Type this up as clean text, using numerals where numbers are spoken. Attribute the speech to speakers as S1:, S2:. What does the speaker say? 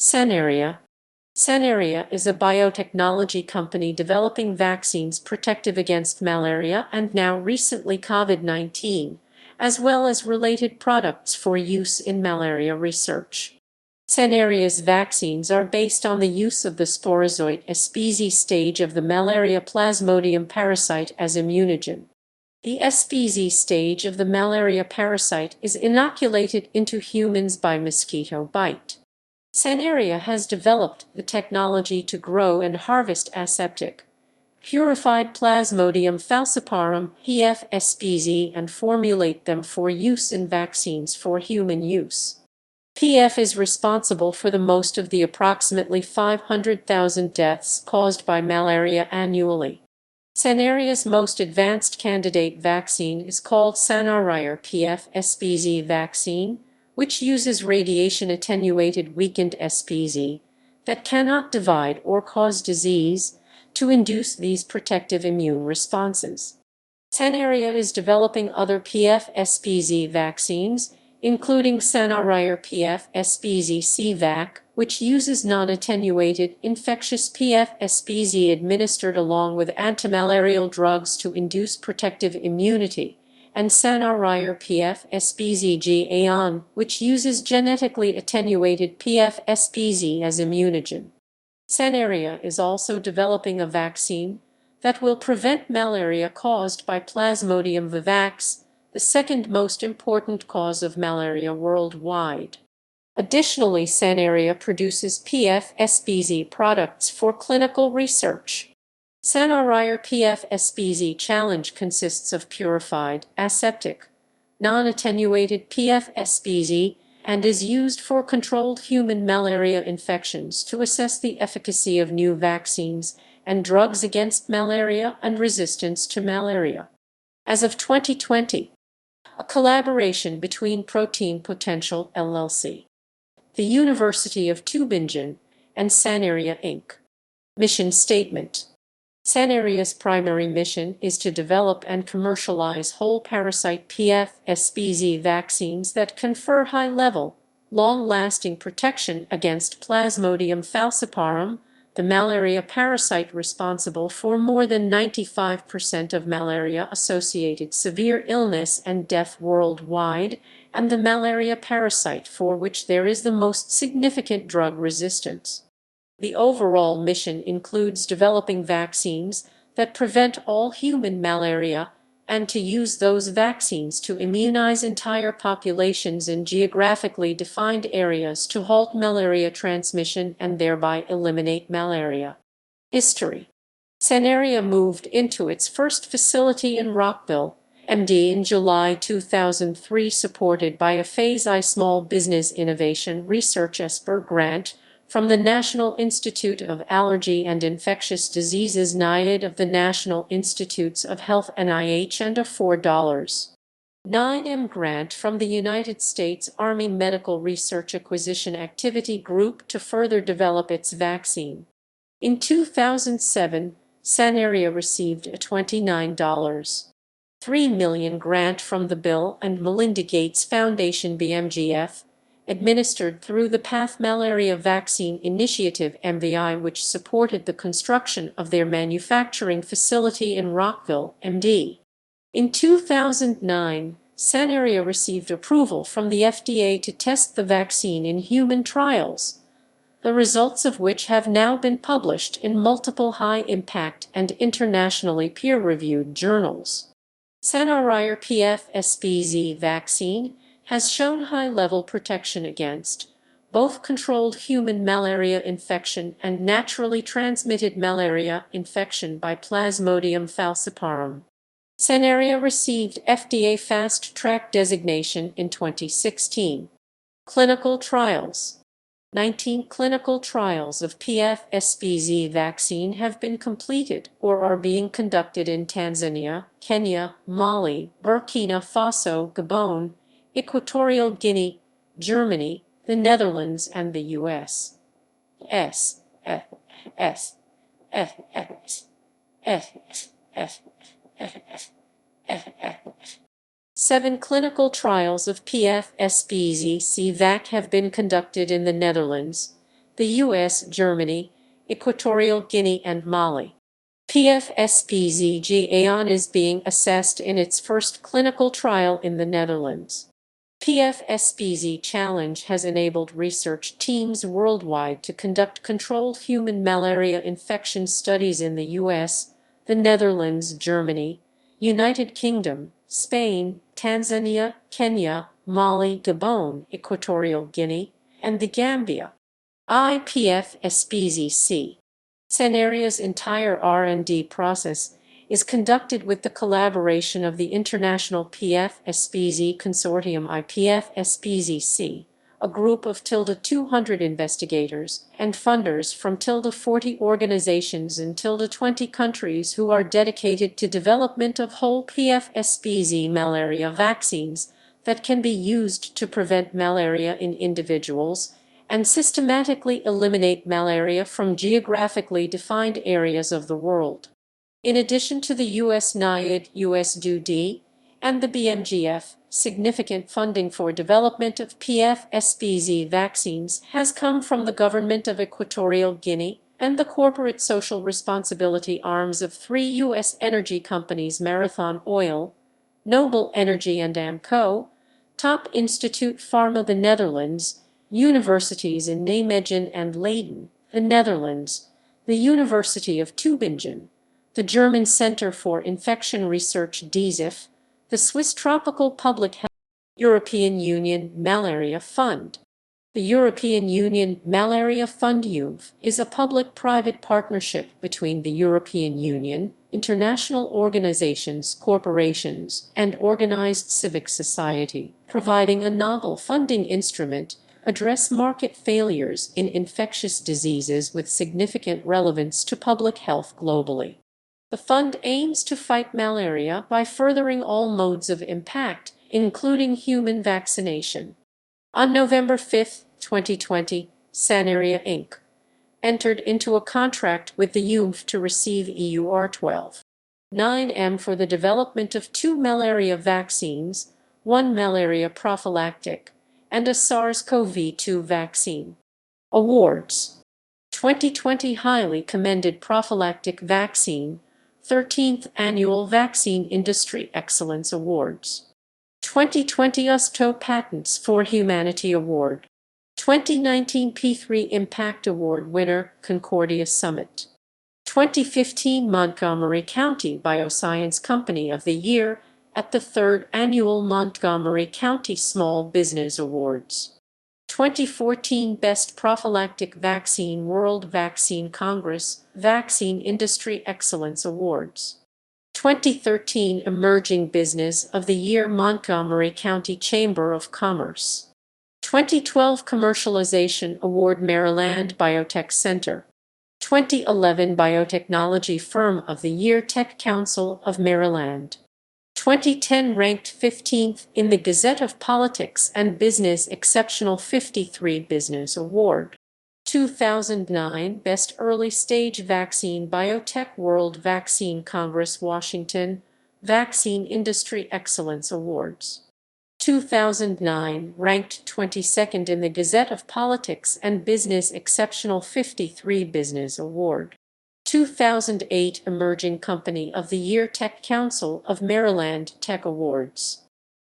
S1: Sanaria. Sanaria is a biotechnology company developing vaccines protective against malaria and now recently COVID-19, as well as related products for use in malaria research. Sanaria's vaccines are based on the use of the sporozoite SPZ stage of the malaria Plasmodium parasite as immunogen. The SPZ stage of the malaria parasite is inoculated into humans by mosquito bite. Sanaria has developed the technology to grow and harvest aseptic, purified Plasmodium falciparum PfSPZ and formulate them for use in vaccines for human use. PF is responsible for the most of the approximately 500,000 deaths caused by malaria annually. Sanaria's most advanced candidate vaccine is called Sanaria PfSPZ Vaccine, which uses radiation-attenuated weakened SPZ that cannot divide or cause disease to induce these protective immune responses. Sanaria is developing other PfSPZ vaccines, including Sanaria PfSPZ-CVac, which uses non-attenuated infectious PfSPZ administered along with antimalarial drugs to induce protective immunity, and Sanaria PfSPZ-GA1, which uses genetically attenuated PfSPZ as immunogen. Sanaria is also developing a vaccine that will prevent malaria caused by Plasmodium vivax, the second most important cause of malaria worldwide. Additionally, Sanaria produces PfSPZ products for clinical research. Sanaria PfSPZ Challenge consists of purified, aseptic, non-attenuated PfSPZ and is used for controlled human malaria infections to assess the efficacy of new vaccines and drugs against malaria and resistance to malaria. As of 2020, a collaboration between Protein Potential LLC, the University of Tübingen, and Sanaria Inc. Mission Statement. Sanaria's primary mission is to develop and commercialize whole parasite PfSPZ vaccines that confer high-level, long-lasting protection against Plasmodium falciparum, the malaria parasite responsible for more than 95% of malaria-associated severe illness and death worldwide, and the malaria parasite for which there is the most significant drug resistance. The overall mission includes developing vaccines that prevent all human malaria and to use those vaccines to immunize entire populations in geographically defined areas to halt malaria transmission and thereby eliminate malaria. History. Sanaria moved into its first facility in Rockville, MD in July 2003, supported by a Phase I Small Business Innovation Research ESPER grant from the National Institute of Allergy and Infectious Diseases NIAID of the National Institutes of Health NIH and a $4.9 grant from the United States Army Medical Research Acquisition Activity Group to further develop its vaccine. In 2007, Sanaria received a $29.3 million grant from the Bill and Melinda Gates Foundation BMGF, administered through the Path Malaria Vaccine Initiative MVI, which supported the construction of their manufacturing facility in Rockville, MD. In 2009, Sanaria received approval from the FDA to test the vaccine in human trials, the results of which have now been published in multiple high-impact and internationally peer-reviewed journals. Sanaria PfSPZ vaccine has shown high-level protection against both controlled human malaria infection and naturally transmitted malaria infection by Plasmodium falciparum. Sanaria received FDA Fast Track designation in 2016. Clinical trials. 19 clinical trials of PfSPZ vaccine have been completed or are being conducted in Tanzania, Kenya, Mali, Burkina Faso, Gabon, Equatorial Guinea, Germany, the Netherlands, and the U.S. 7 clinical trials of PfSPZ-CVac have been conducted in the Netherlands, the US, Germany, Equatorial Guinea, and Mali. PfSPZ-GA1 is being assessed in its first clinical trial in the Netherlands. PfSPZ Challenge has enabled research teams worldwide to conduct controlled human malaria infection studies in the US, the Netherlands, Germany, United Kingdom, Spain, Tanzania, Kenya, Mali, Gabon, Equatorial Guinea, and the Gambia. PfSPZ-C. Sanaria's entire R&D process is conducted with the collaboration of the International PfSPZ Consortium PfSPZ-C, a group of 200 investigators and funders from 40 organizations in 20 countries who are dedicated to development of whole PfSPZ malaria vaccines that can be used to prevent malaria in individuals and systematically eliminate malaria from geographically defined areas of the world. In addition to the US NIAID, US DoD, and the BMGF, significant funding for development of PfSPZ vaccines has come from the government of Equatorial Guinea and the corporate social responsibility arms of 3 US energy companies, Marathon Oil, Noble Energy, and Amco, Top Institute Pharma, the Netherlands, universities in Nijmegen and Leiden, the Netherlands, the University of Tübingen, the German Center for Infection Research DZIF, the Swiss Tropical Public Health, European Union Malaria Fund. The European Union Malaria Fund (EUV) is a public-private partnership between the European Union, international organizations, corporations, and organized civic society, providing a novel funding instrument address market failures in infectious diseases with significant relevance to public health globally. The fund aims to fight malaria by furthering all modes of impact, including human vaccination. On November 5, 2020, Sanaria Inc. entered into a contract with the EUV to receive EUR12.9M for the development of 2 malaria vaccines, 1 malaria prophylactic, and a SARS-CoV-2 vaccine. Awards: 2020 Highly Commended Prophylactic Vaccine, 13th Annual Vaccine Industry Excellence Awards. 2020 USTO Patents for Humanity Award. 2019 P3 Impact Award winner, Concordia Summit. 2015 Montgomery County Bioscience Company of the Year at the 3rd Annual Montgomery County Small Business Awards. 2014 Best Prophylactic Vaccine World Vaccine Congress Vaccine Industry Excellence Awards. 2013 Emerging Business of the Year Montgomery County Chamber of Commerce. 2012 Commercialization Award Maryland Biotech Center. 2011 Biotechnology Firm of the Year Tech Council of Maryland. 2010 ranked 15th in the Gazette of Politics and Business Exceptional 53 Business Award. 2009 Best Early Stage Vaccine Biotech World Vaccine Congress Washington Vaccine Industry Excellence Awards. 2009 ranked 22nd in the Gazette of Politics and Business Exceptional 53 Business Award. 2008 Emerging Company of the Year Tech Council of Maryland Tech Awards.